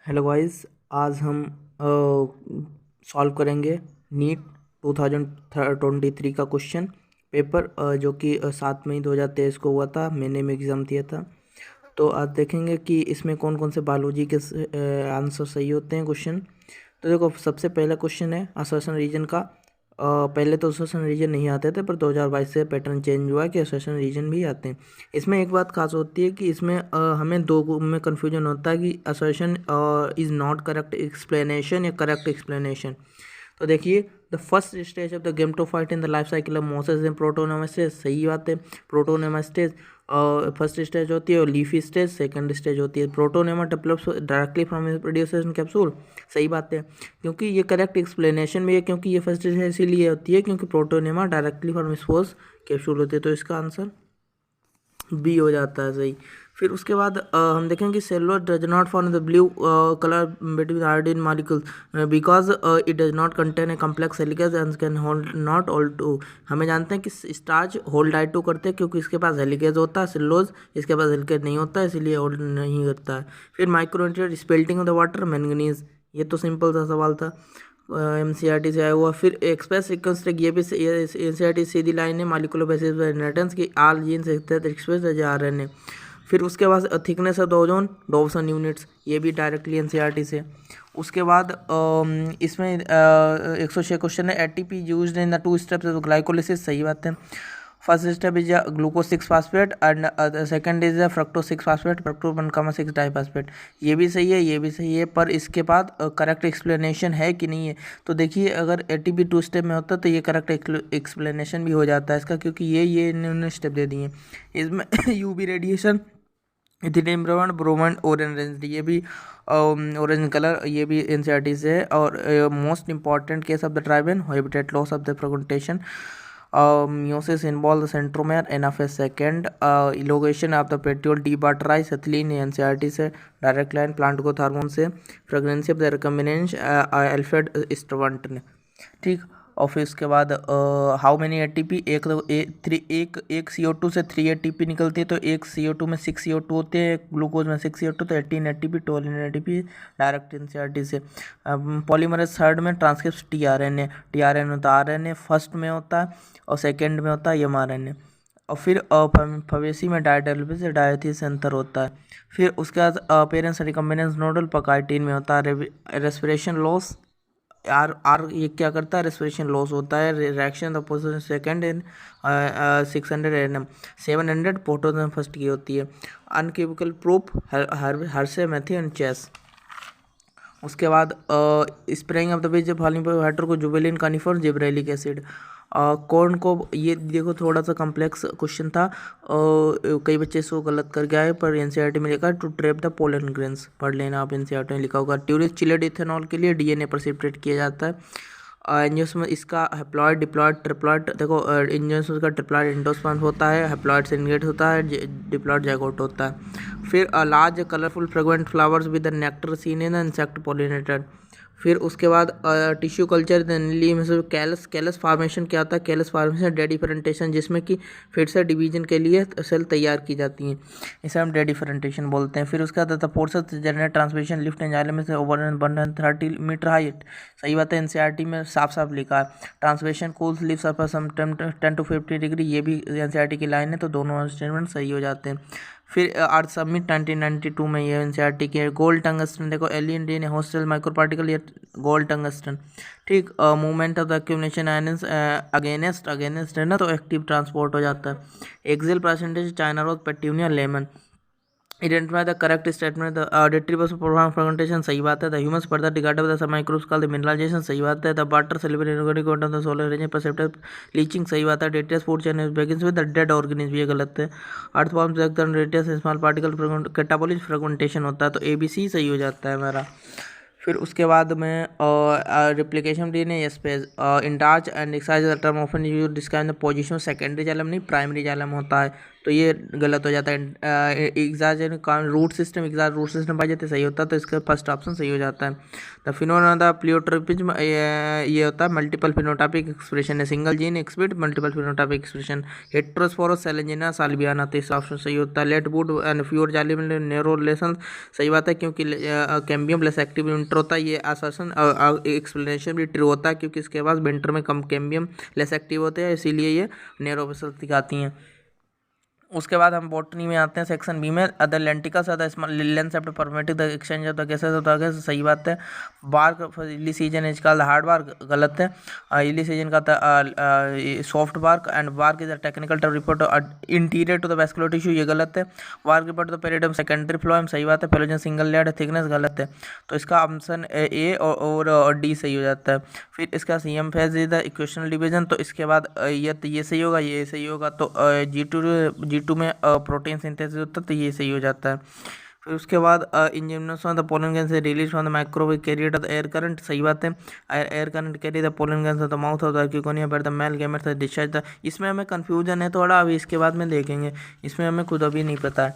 Hello guys. आज हम solve करेंगे नीट 2023 का क्वेश्चन पेपर जो कि 7 मई 2023 को हुआ था। मैंने में एग्ज़ाम दिया था। तो आज देखेंगे कि इसमें कौन कौन से बायोलॉजी के आंसर सही होते हैं क्वेश्चन। तो देखो, सबसे पहला क्वेश्चन है असर्शन रीजन का। पहले तो असर्शन रीजन नहीं आते थे, पर 2022 से पैटर्न चेंज हुआ है कि असर्शन रीजन भी आते हैं। इसमें एक बात खास होती है कि इसमें हमें दो में कन्फ्यूजन होता है कि assertion is not correct explanation या करेक्ट एक्सप्लेनेशन। तो देखिए, the first stage of the gametophyte in the life cycle of mosses in protonema stage, सही बात है। प्रोटोनेमास्टेज फर्स्ट स्टेज होती है और लीफी स्टेज सेकंड स्टेज होती है। Protonema develops directly from producers in capsule, सही बात है, क्योंकि ये करेक्ट एक्सप्लेनेशन भी है, क्योंकि ये फर्स्ट स्टेज इसीलिए होती है क्योंकि protonema directly from spores capsule होती है। तो इसका आंसर बी हो जाता है सही। फिर उसके बाद हम देखेंगे cellular does not form the blue colour between iodine molecules because it does not contain a complex helicase and can hold not all to. हमें जानते हैं कि स्टार्च होल्ड आई टू करते हैं क्योंकि इसके पास हेलिकेज होता है। सेलुलोज इसके पास हेलिकेज नहीं होता है, इसीलिए होल्ड नहीं करता है। फिर micronutrient splitting of the water manganese, ये तो सिंपल सा सवाल था, एमसीईआरटी से आया हुआ। फिर एक्सप्रेस सीक्वेंस ट्रैक, ये भी एनसीईआरटी सीधी लाइन है मॉलिक्यूलर बेसिस पर इनहेरिटेंस की all genes express as RNA. फिर उसके बाद thickness of the ozone Dobson units, ये भी डायरेक्टली एनसीईआरटी से। उसके बाद इसमें 106 क्वेश्चन है। ATP used in the two steps of glycolysis, सही बात है। First step is glucose 6 phosphate and second is fructose 6 phosphate fructose 1,6 diphosphate, ये भी सही है, ये भी सही है, पर इसके बाद करेक्ट एक्सप्लेनेशन है कि नहीं है। तो देखिए, अगर एटीपी 2 स्टेप में होता तो ये करेक्ट एक्सप्लेनेशन भी हो जाता है इसका, क्योंकि ये इन्होंने स्टेप दे दिए। इसमें UV radiation, ethylene bromide orange, ये भी ऑरेंज कलर, ये भी एनसीईआरटी से है। और most important case of the tribune habitat loss of the fragmentation, meiosis involve the centromere NFS second, elongation of the petiole debuterize ethylene NCERT से, direct line plant growth hormone से, frequency of the recombinants Alfred Sturtevant ने, ठीक। और फिर उसके बाद how many ATP, एक CO2 से 3 एटीपी निकलती है, तो एक CO2 में 6 CO2 होते हैं, ग्लूकोज में 6 CO2, तो 18 एटीपी 12 एटीपी डायरेक्ट एनसीईआरटी से। पॉलीमरेज थर्ड में ट्रांसक्रिप्ट टीआरएनए होता है, आरएनए फर्स्ट में होता है और सेकेंड में होता है एमआरएनए। और फिर फवेसी में डायडेल्विस डायथीस अंतर होता है। फिर उसके बाद पेरेंट्स रिकम्बिनेंस नोडल पकाइटिन में होता है। रेस्पिरेशन लॉस, आर ये क्या करता है, रेस्पिरेशन लॉस होता है। Reaction the position second in 600 NM 700 photogen first की होती है। Unchemical proof Hershey Martha and Chase. उसके बाद स्प्रेइंग ऑफ द बीज फॉलिंग वाटर को जुबेलिन कानिफर जिब्रेलिक एसिड। कौन को, ये देखो थोड़ा सा कॉम्प्लेक्स क्वेश्चन था, कई बच्चे इसको गलत कर गया है, पर एनसीईआरटी में लिखा है to trap the pollen grains, पढ़ लेना आप, एनसीईआरटी में लिखा होगा। ट्यूरिस्ट चिलेड इथेनॉल के लिए डीएनए प्रेसिपिटेट किया जाता है। एंजियोस्पर्म इसका हैप्लॉइड डिप्लॉइड ट्रिप्लॉइड, देखो एंजियोस्पर्म का ट्रिप्लॉइड एंडोस्पर्म होता है, हैप्लॉइड सिंगलेट होता है, डिप्लॉइड जाइगोट होता है। फिर large colourful fragment flowers with nectar seen in insect pollinated. फिर उसके बाद टिश्यू कल्चर कैलस फार्मेशन क्या होता है, कैलस फार्मेशन डे डिफरेंटेशन, जिसमें कि फिर से डिवीजन के लिए सेल तैयार की जाती हैं, इसे हम डे डिफरेंटेशन बोलते हैं। फिर उसके बाद फोर्सेस जनरेट ट्रांसमिशन लिफ्ट एंजाइलम में से ओवर 130 मीटर हाइट, सही बात है, एनसीईआरटी में साफ साफ लिखा है। Transmission cools live surface 10 to 50 degree, ये भी एनसीईआरटी की लाइन है, तो दोनों स्टेटमेंट सही हो जाते हैं। फिर अर्थ समिट 1992 में ये एनसीईआरटी के। गोल्ड टंगस्टन, देखो एलियन डी ने हॉस्टल माइक्रो पार्टिकल, ये गोल्ड टंगस्टन, ठीक। Movement of the accumulation ions against है ना, तो एक्टिव ट्रांसपोर्ट हो जाता है। Excel percentage China rose petunia lemon. Identify the correct statement, the auditory bus program fragmentation, सही बात है। द ह्यूमन स्पर्धा degrade with the microbes called the mineralization, सही बात है। The water celebrate inorganic of the solar range perceptive leaching, सही बात है। Detritus food chain begins with the dead organism, ये गलत है। Earth forms the radius small particle catabolic fragmentation होता है, तो ABC सही हो जाता है हमारा। फिर उसके बाद में replication DNA space intact and excise term often use describe the position, secondary xylem नहीं प्राइमरी जाइलम होता है। तो ये गलत हो जाता है। एग्जाजरेशन रूट सिस्टम पाई जाती है, सही होता है, तो इसका फर्स्ट ऑप्शन सही हो जाता है। द फिनोमेना द प्लियोट्रोपिज्म, ये होता है मल्टीपल फिनोटाइपिक एक्सप्रेशन है, single gene exhibit multiple phenotypic expression. Heterosporous Selaginella Salvinia, तो इसका ऑप्शन सही होता है। लेट वुड एंड फ्यूर जाली में नेरो रिलेशन, सही बात है, क्योंकि कैम्बियम लेस एक्टिव इंटर होता है। ये आसन एक्सप्लेनेशन भी ट्रू होता है, क्योंकि इसके पास विंटर में कम कैम्बियम लेस एक्टिव होते हैं, इसीलिए ये नेरो रिजल्ट दिखाती हैं। उसके बाद हम बॉटनी में आते हैं, सेक्शन बी में। Other lenticels other small lens of permit the exchange of the gases होता है, सही बात है। Bark early season is called hard bark, गलत है। इली सीजन का था soft bark, and bark is a technical term report interior to the vascular tissue, ये गलत है। Bark report the period secondary phloem, सही बात है। पेलोजन सिंगल लेयर थिकनेस, गलत है। तो इसका ऑप्शन ए और डी सही हो जाता है। फिर इसका CM phase is the equational division, तो इसके बाद ये सही होगा, ये सही होगा। तो G2 में प्रोटीन सिंथेसिस होता है, तो ये सही हो जाता है। फिर उसके बाद engines on the pollen gas release from the microwave carrier the air current, सही बात है। Air current carry the pollen gas the mouth of the archegonia पर the male gametes discharge the, इसमें हमें कन्फ्यूजन है थोड़ा, अभी इसके बाद में देखेंगे, इसमें हमें खुद अभी नहीं पता है,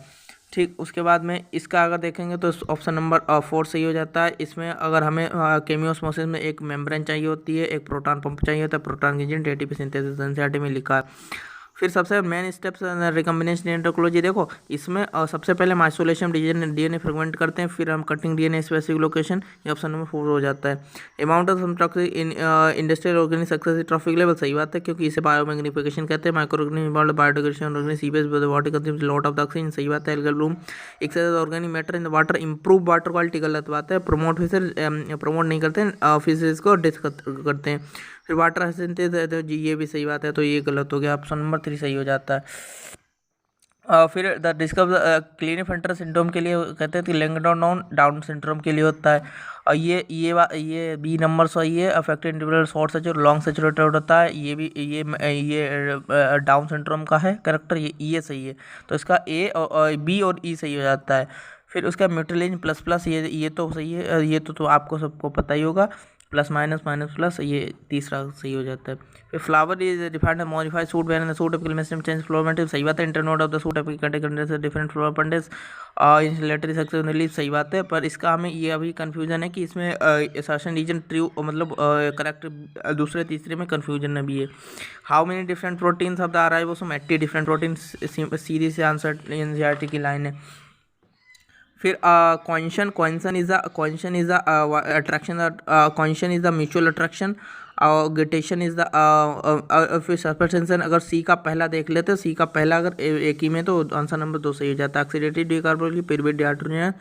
ठीक। उसके बाद में इसका अगर देखेंगे तो ऑप्शन नंबर 4 सही हो जाता है। इसमें अगर हमें केमियोस्मोसिस में एक मेम्ब्रेन चाहिए होती है, एक प्रोटॉन पंप चाहिए होता है, प्रोटॉन की जिन एटीपी सिंथेसिस एनसीईआरटी में लिखा है। फिर सबसे मेन स्टेप्स रिकम्बिनेशन एंट्रोकोलॉजी, देखो इसमें सबसे पहले हम आइसोलेशन डीएनए फ्रेगमेंट करते हैं, फिर हम कटिंग डीएनए स्पेसिफिक लोकेशन, ये ऑप्शन नंबर 4 हो जाता है। Amount of in industrial organic success trophic level, सही बात है, क्योंकि इसे बायोमैग्निफिकेशन कहते हैं। Microorganism biodegradation organic sewage water consumes lot of the oxygen, सही बात है। Algal bloom excess organic matter in the water improve water quality, गलत बात है। प्रमोट नहीं करते हैं, फिशेज को डिस्कस करते हैं। फिर वाटर सिंथेसिस, तो जी ये भी सही बात है, तो ये गलत हो गया, ऑप्शन नंबर 3 सही हो जाता है। फिर द डिस्कवर क्लीनेफेल्टर सिंड्रोम के लिए कहते हैं कि लैंगडोन डाउन सिंड्रोम के लिए होता है। और ये बी नंबर सही है। Affected individual short saturated long saturated होता है, ये भी ये डाउन सिंड्रोम का है करेक्टर, ये सही है। तो इसका ए और बी और ई सही हो जाता है। फिर उसका म्यूटिलेज प्लस प्लस, ये तो सही है, ये तो आपको सबको पता ही होगा। प्लस माइनस माइनस प्लस, ये तीसरा सही हो जाता है। फिर flower is defined modified shoot when shoot apical meristem change floral meristem, सही बात है। Internode of the shoot apical contents different floral appendages insulatory success leave, सही बात है। पर इसका हमें ये अभी कन्फ्यूजन है कि इसमें असर्शन रीजन ट्रू मतलब करेक्ट दूसरे तीसरे में कन्फ्यूजन अभी है। How many different proteins of the ribosome 80 different protein, सीधी से आंसर एनसीईआरटी की लाइन है। फिर cohesion is the attraction, cohesion is the mutual attraction, और गिटेशन इज द फिर सस्पेंशन। अगर सी का पहला देख लेते हैं, सी का पहला अगर एक ही में, तो आंसर नंबर 2 सही हो जाता है। ऑक्सीडेटिव डिकार्बोनिल पिरुवेट डिहाइड्रोजन,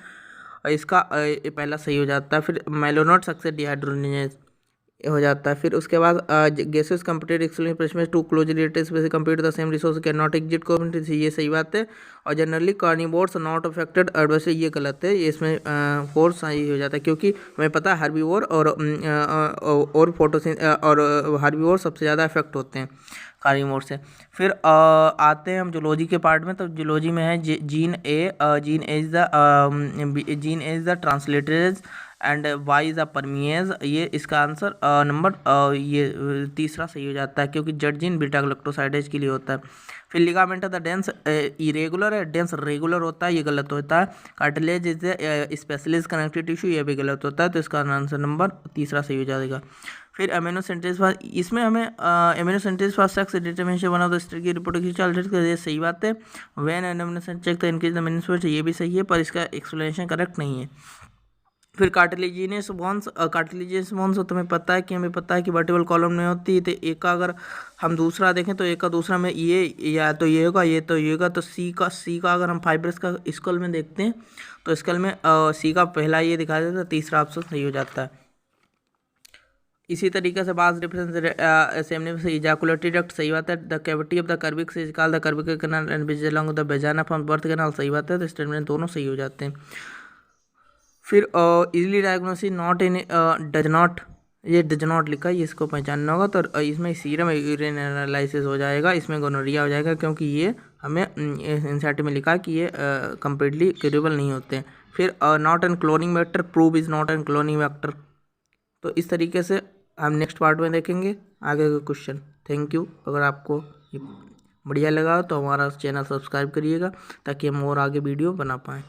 इसका पहला सही हो जाता है। फिर मेलोनोट सक्सेस डिहाइड्रोजन हो जाता है। फिर उसके बाद gases computed explanation to closely related compute the same resource can not exit coordinate, ये सही बात है। और generally carnivores not affected adversely, ये गलत है, ये इसमें फोर्स सही हो जाता है, क्योंकि हमें पता है हर्बीवोर और फोटोसिन और हर्बीवोर सबसे ज़्यादा इफेक्ट होते हैं कार्निवोर से। फिर आते हैं हम जूलॉजी के पार्ट में। तो जूलॉजी में है gene is the transacetylase and y is a permease, ये इसका आंसर नंबर ये तीसरा सही हो जाता है, क्योंकि जर्जिन बीटा ग्लूकोसाइडेज के लिए होता है। फिर ligament of the dense irregular है, डेंस रेगुलर होता है, ये गलत होता है। Cartilage is specialist connective tissue, ये भी गलत होता है, तो इसका आंसर नंबर तीसरा सही हो जाएगा। फिर अमीनो सिंथेसिस फॉर, इसमें हमें amino synthesis for sex determination one of the state की रिपोर्टिंग, ये सही बात है। When amino synthesis check the increase the minimum, ये भी सही है, पर इसका एक्सप्लेनेशन करेक्ट नहीं है। फिर कार्टिलेजिनस बोन्स तुम्हें पता है कि हमें पता है कि वर्टिबल कॉलम में होती है, तो एक का अगर हम दूसरा देखें तो एक का दूसरा में ये या तो ये होगा, ये तो ये होगा। तो सी का अगर हम फाइब्रस का स्कल में देखते हैं, तो स्कल में सी का पहला ये दिखाई देता है, तीसरा ऑप्शन सही हो जाता है। इसी तरीके से बास डिफरेंस इजाकुलेटरी डक्ट, सही बात है। The cavity of the cervix is called the cervical canal and which along the vagina from birth canal, सही बात है। तो स्टेटमेंट दोनों सही हो जाते हैं। फिर easily diagnosis not in does not, ये डज नॉट लिखा है, इसको पहचानना होगा। तो इसमें सीरम यूरिन एनालिसिस हो जाएगा, इसमें गोनोरिया हो जाएगा, क्योंकि ये हमें एनसीईआरटी में लिखा है कि ये कम्प्लीटली क्यूरेबल नहीं होते हैं। फिर not an cloning vector, prove is not an cloning vector. तो इस तरीके से हम नेक्स्ट पार्ट में देखेंगे आगे का क्वेश्चन। Thank you. अगर आपको बढ़िया लगा तो हमारा चैनल सब्सक्राइब करिएगा ताकि हम और आगे वीडियो बना पाएँ।